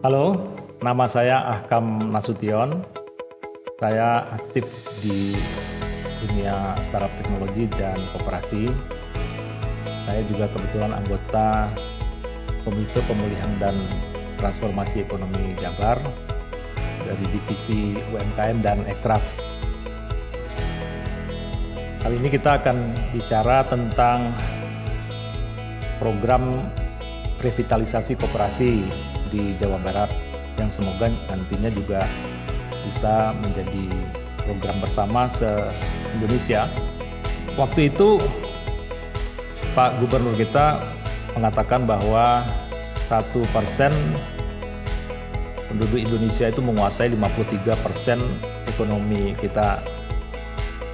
Halo, nama saya Ahkam Nasution. Saya aktif di dunia startup teknologi dan koperasi. Saya juga kebetulan anggota Komite Pemulihan dan Transformasi Ekonomi Jabar dari Divisi UMKM dan Ekraf. Kali ini kita akan bicara tentang program revitalisasi koperasi di Jawa Barat yang semoga nantinya juga bisa menjadi program bersama se-Indonesia. Waktu itu Pak Gubernur kita mengatakan bahwa 1% penduduk Indonesia itu menguasai 53% ekonomi kita.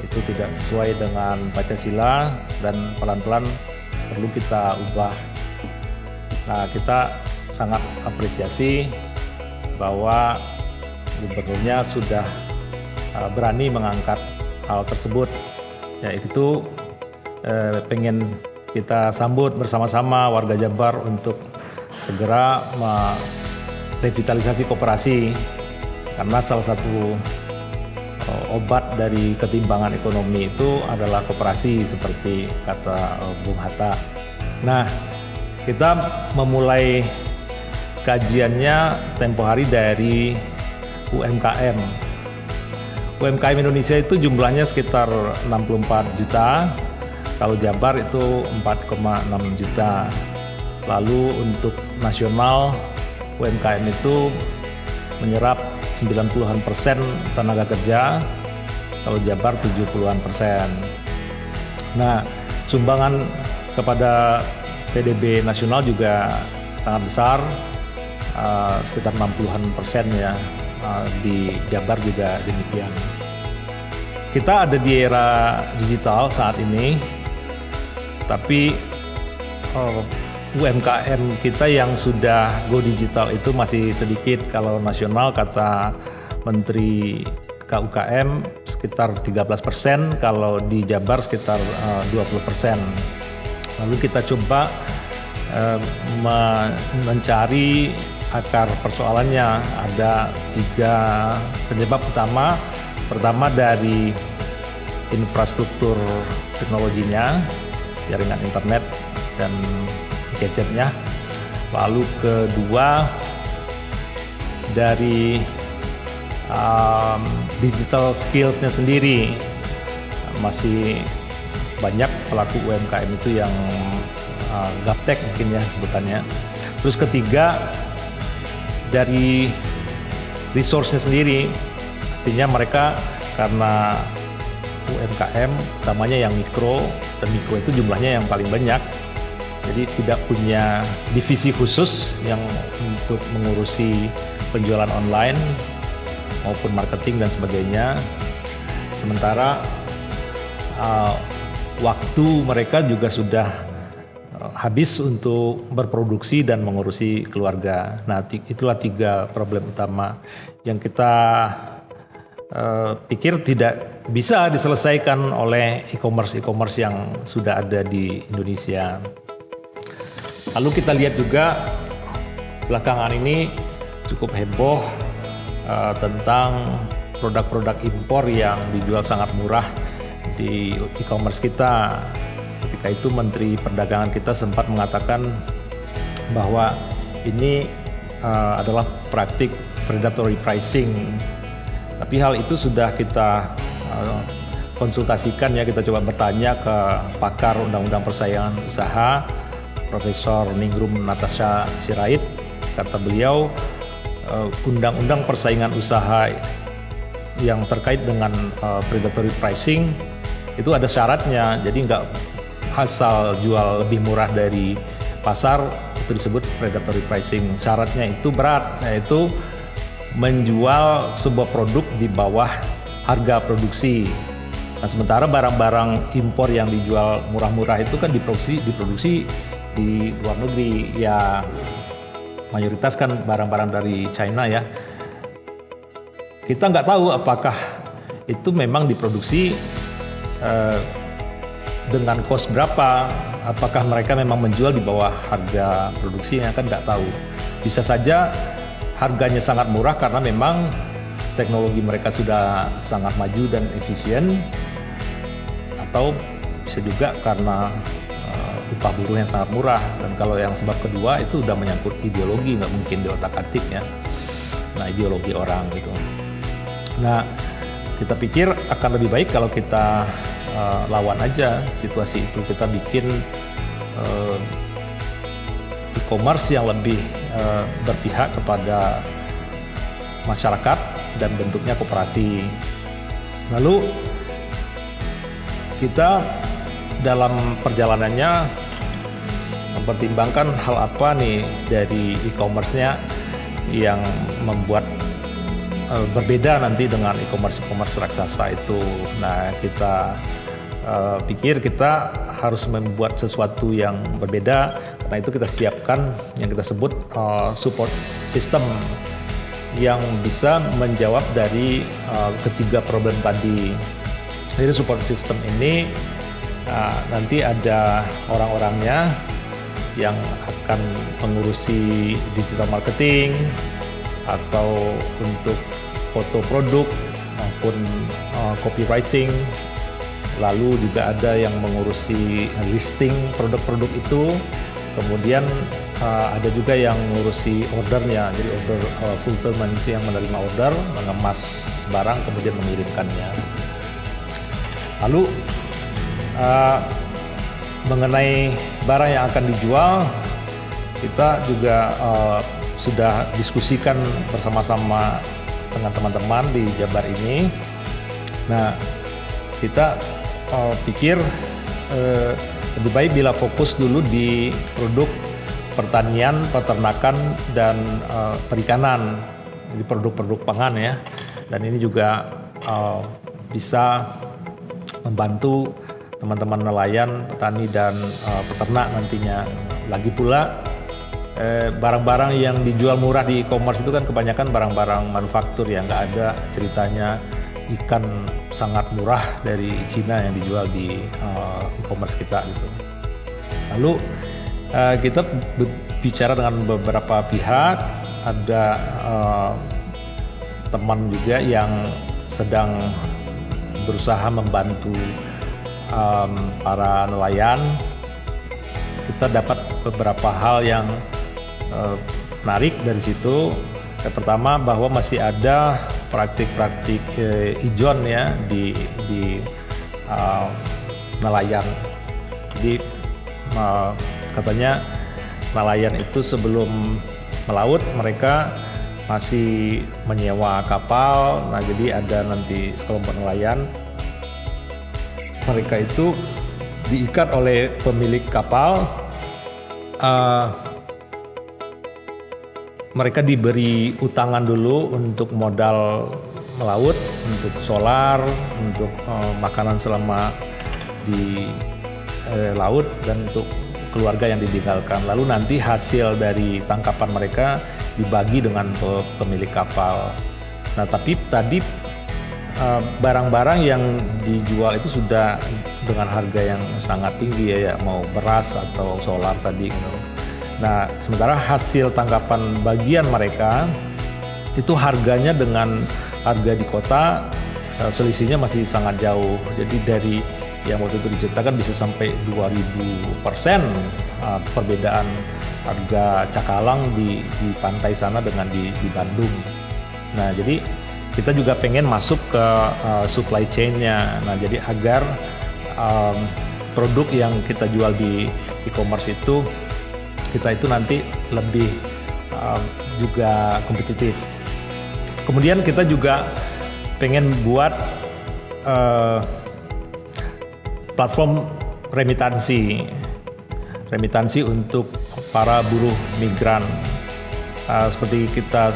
Itu tidak sesuai dengan Pancasila dan pelan-pelan perlu kita ubah. Nah, kita sangat apresiasi bahwa gubernurnya sudah berani mengangkat hal tersebut. Ya, itu pengen kita sambut bersama-sama warga Jabar untuk segera merevitalisasi koperasi, karena salah satu obat dari ketimbangan ekonomi itu adalah koperasi seperti kata Bung Hatta. Nah, kita memulai kajiannya tempo hari dari UMKM. UMKM Indonesia itu jumlahnya sekitar 64 juta, kalau Jabar itu 4,6 juta. Lalu untuk nasional UMKM itu menyerap 90% tenaga kerja, kalau Jabar 70%. Nah, sumbangan kepada PDB nasional juga sangat besar, sekitar 60% ya, di Jabar juga demikian. Kita ada di era digital saat ini, tapi UMKM kita yang sudah go digital itu masih sedikit. Kalau nasional kata Menteri KUKM sekitar 13%, kalau di Jabar sekitar 20%. Lalu kita coba mencari akar persoalannya. Ada 3 penyebab utama. Pertama dari infrastruktur teknologinya, jaringan internet dan gadgetnya. Lalu kedua dari digital skillsnya sendiri. Masih banyak pelaku UMKM itu yang gaptek mungkin ya sebutannya. Terus ketiga dari resource-nya sendiri, artinya mereka karena UMKM utamanya yang mikro, dan mikro itu jumlahnya yang paling banyak, jadi tidak punya divisi khusus yang untuk mengurusi penjualan online maupun marketing dan sebagainya. Sementara waktu mereka juga sudah habis untuk berproduksi dan mengurusi keluarga. Nah, itulah 3 problem utama yang kita pikir tidak bisa diselesaikan oleh e-commerce yang sudah ada di Indonesia. Lalu kita lihat juga belakangan ini cukup heboh tentang produk-produk impor yang dijual sangat murah di e-commerce kita. Ketika itu Menteri Perdagangan kita sempat mengatakan bahwa ini adalah praktik predatory pricing. Tapi hal itu sudah kita konsultasikan ya, kita coba bertanya ke pakar Undang-Undang Persaingan Usaha, Profesor Ningrum Natasha Sirait. Kata beliau, Undang-Undang Persaingan Usaha yang terkait dengan predatory pricing itu ada syaratnya, jadi nggak asal jual lebih murah dari pasar itu disebut predatory pricing. Syaratnya itu berat, yaitu menjual sebuah produk di bawah harga produksi. Nah, sementara barang-barang impor yang dijual murah-murah itu kan diproduksi di luar negeri, ya mayoritas kan barang-barang dari China ya. Kita nggak tahu apakah itu memang diproduksi dengan cost berapa, apakah mereka memang menjual di bawah harga produksinya, kan nggak tahu. Bisa saja harganya sangat murah karena memang teknologi mereka sudah sangat maju dan efisien, atau bisa juga karena upah buruh yang sangat murah. Dan kalau yang sebab kedua itu udah menyangkut ideologi, nggak mungkin di otak-atik ya. Nah, ideologi orang gitu. Nah, kita pikir akan lebih baik kalau kita lawan aja situasi itu. Kita bikin e-commerce yang lebih berpihak kepada masyarakat dan bentuknya koperasi. Lalu kita dalam perjalanannya mempertimbangkan hal apa nih dari e-commerce-nya yang membuat berbeda nanti dengan e-commerce raksasa itu. Nah, kita pikir kita harus membuat sesuatu yang berbeda. Karena itu kita siapkan yang kita sebut support system yang bisa menjawab dari ketiga problem tadi. Jadi support system ini nanti ada orang-orangnya yang akan mengurusi digital marketing atau untuk foto produk maupun copywriting. Lalu juga ada yang mengurusi listing produk-produk itu. Kemudian ada juga yang mengurusi ordernya, jadi order fulfillment, yang menerima order, mengemas barang, kemudian mengirimkannya. Lalu mengenai barang yang akan dijual, kita juga sudah diskusikan bersama-sama dengan teman-teman di Jabar ini. Nah, kita pikir lebih baik bila fokus dulu di produk pertanian, peternakan, dan perikanan, di produk-produk pangan ya. Dan ini juga bisa membantu teman-teman nelayan, petani, dan peternak nantinya. Lagi pula barang-barang yang dijual murah di e-commerce itu kan kebanyakan barang-barang manufaktur yang nggak ada ceritanya ikan sangat murah dari Cina yang dijual di e-commerce kita gitu. Lalu kita bicara dengan beberapa pihak, ada teman juga yang sedang berusaha membantu para nelayan. Kita dapat beberapa hal yang menarik dari situ. Yang pertama, bahwa masih ada praktik-praktik ijon ya di nelayan. Jadi katanya nelayan itu sebelum melaut mereka masih menyewa kapal. Nah, jadi ada nanti sekelompok nelayan, mereka itu diikat oleh pemilik kapal. Mereka diberi utangan dulu untuk modal melaut, untuk solar, untuk makanan selama di laut, dan untuk keluarga yang ditinggalkan. Lalu nanti hasil dari tangkapan mereka dibagi dengan pemilik kapal. Nah, tapi tadi barang-barang yang dijual itu sudah dengan harga yang sangat tinggi ya, mau beras atau solar tadi gitu. Nah, sementara hasil tangkapan bagian mereka itu harganya dengan harga di kota selisihnya masih sangat jauh. Jadi dari yang waktu itu diceritakan bisa sampai 2000% perbedaan harga cakalang di pantai sana dengan di Bandung. Nah, jadi kita juga pengen masuk ke supply chain-nya. Nah, jadi agar produk yang kita jual di e-commerce itu, kita itu nanti lebih juga kompetitif. Kemudian kita juga pengen buat platform remitansi untuk para buruh migran. Seperti kita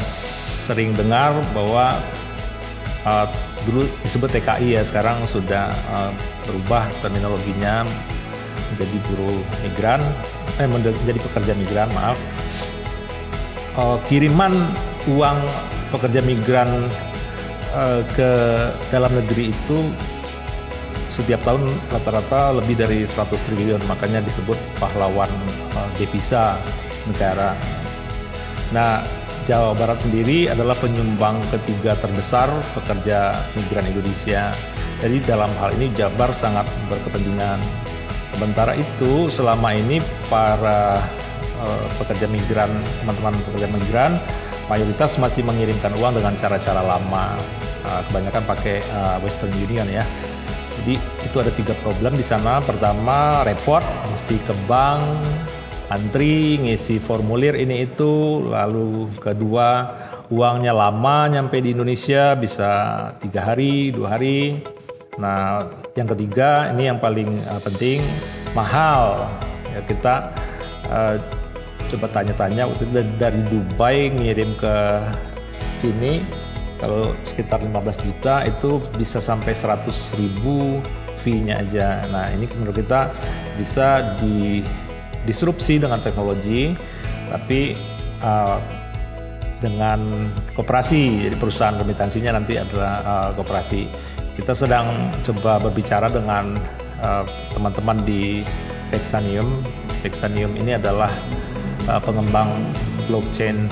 sering dengar bahwa dulu disebut TKI ya, sekarang sudah berubah terminologinya menjadi buruh migran, menjadi pekerja migran, maaf. Kiriman uang pekerja migran ke dalam negeri itu setiap tahun rata-rata lebih dari 100 triliun, makanya disebut pahlawan devisa negara. Nah, Jawa Barat sendiri adalah penyumbang ketiga terbesar pekerja migran Indonesia. Jadi dalam hal ini Jabar sangat berkepentingan. Sementara itu selama ini para pekerja migran, teman-teman pekerja migran mayoritas masih mengirimkan uang dengan cara-cara lama, kebanyakan pakai Western Union ya. Jadi itu ada 3 problem di sana. Pertama, repot, mesti ke bank, antri, ngisi formulir ini itu. Lalu kedua, uangnya lama nyampe di Indonesia, bisa 3 hari, 2 hari. Nah, yang ketiga ini yang paling penting, mahal. Ya, kita coba tanya-tanya waktu itu dari Dubai ngirim ke sini, kalau sekitar 15 juta itu bisa sampai 100.000 fee-nya aja. Nah, ini menurut kita bisa disrupsi dengan teknologi, tapi dengan koperasi. Jadi perusahaan remitansinya nanti adalah koperasi. Kita sedang coba berbicara dengan teman-teman di Vexanium. Vexanium ini adalah pengembang blockchain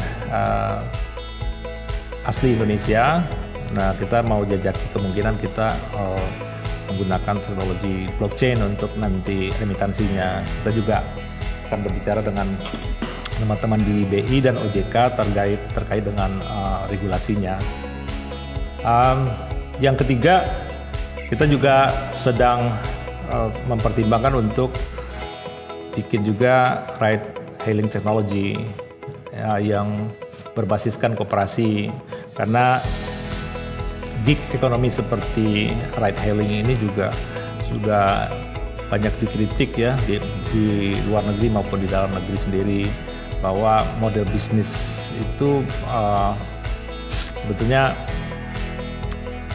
asli Indonesia. Nah, kita mau jajaki kemungkinan kita menggunakan teknologi blockchain untuk nanti remitansinya. Kita juga akan berbicara dengan teman-teman di BI dan OJK terkait dengan regulasinya. Yang ketiga, kita juga sedang mempertimbangkan untuk bikin juga ride hailing technology yang berbasiskan koperasi, karena gig ekonomi seperti ride hailing ini juga sudah banyak dikritik ya di luar negeri maupun di dalam negeri sendiri, bahwa model bisnis itu sebetulnya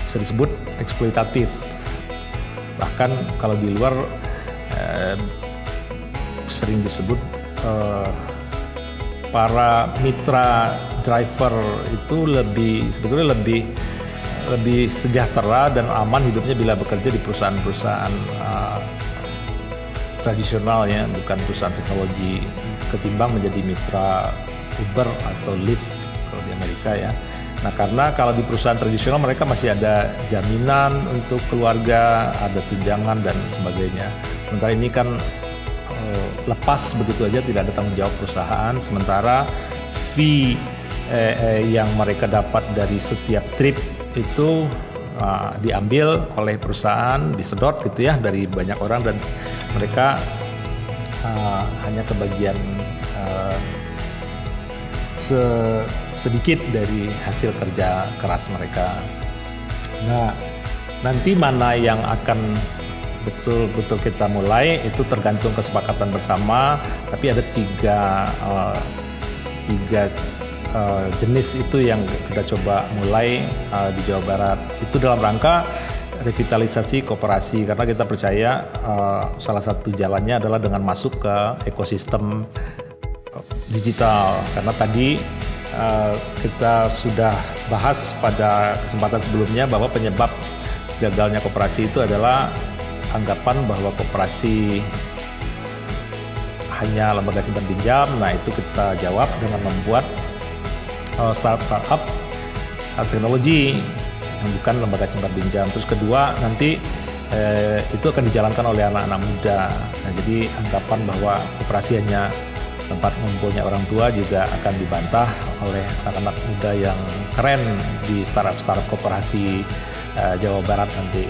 bisa disebut eksploitatif. Bahkan kalau di luar sering disebut para mitra driver itu sebetulnya lebih sejahtera dan aman hidupnya bila bekerja di perusahaan-perusahaan tradisional ya, bukan perusahaan teknologi, ketimbang menjadi mitra Uber atau Lyft kalau di Amerika ya. Nah, karena kalau di perusahaan tradisional mereka masih ada jaminan untuk keluarga, ada tunjangan dan sebagainya. Sementara ini kan lepas begitu aja, tidak ada tanggung jawab perusahaan. Sementara fee yang mereka dapat dari setiap trip itu diambil oleh perusahaan, disedot gitu ya dari banyak orang, dan mereka hanya kebagian sedikit dari hasil kerja keras mereka. Nah, nanti mana yang akan betul-betul kita mulai itu tergantung kesepakatan bersama, tapi ada tiga jenis itu yang kita coba mulai di Jawa Barat. Itu dalam rangka revitalisasi koperasi, karena kita percaya salah satu jalannya adalah dengan masuk ke ekosistem digital. Karena tadi kita sudah bahas pada kesempatan sebelumnya bahwa penyebab gagalnya koperasi itu adalah anggapan bahwa koperasi hanya lembaga simpan pinjam. Nah, itu kita jawab dengan membuat startup teknologi yang bukan lembaga simpan pinjam. Terus kedua, nanti itu akan dijalankan oleh anak-anak muda. Nah, jadi anggapan bahwa koperasi hanya tempat ngumpulnya orang tua juga akan dibantah oleh anak-anak muda yang keren di startup koperasi Jawa Barat nanti.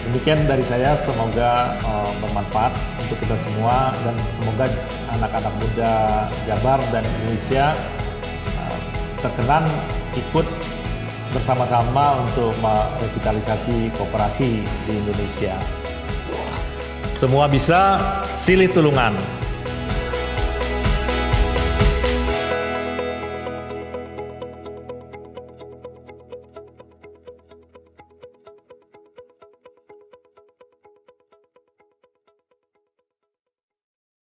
Demikian dari saya, semoga bermanfaat untuk kita semua, dan semoga anak-anak muda Jabar dan Indonesia terkenan ikut bersama-sama untuk merevitalisasi koperasi di Indonesia. Semua bisa, silih tulungan.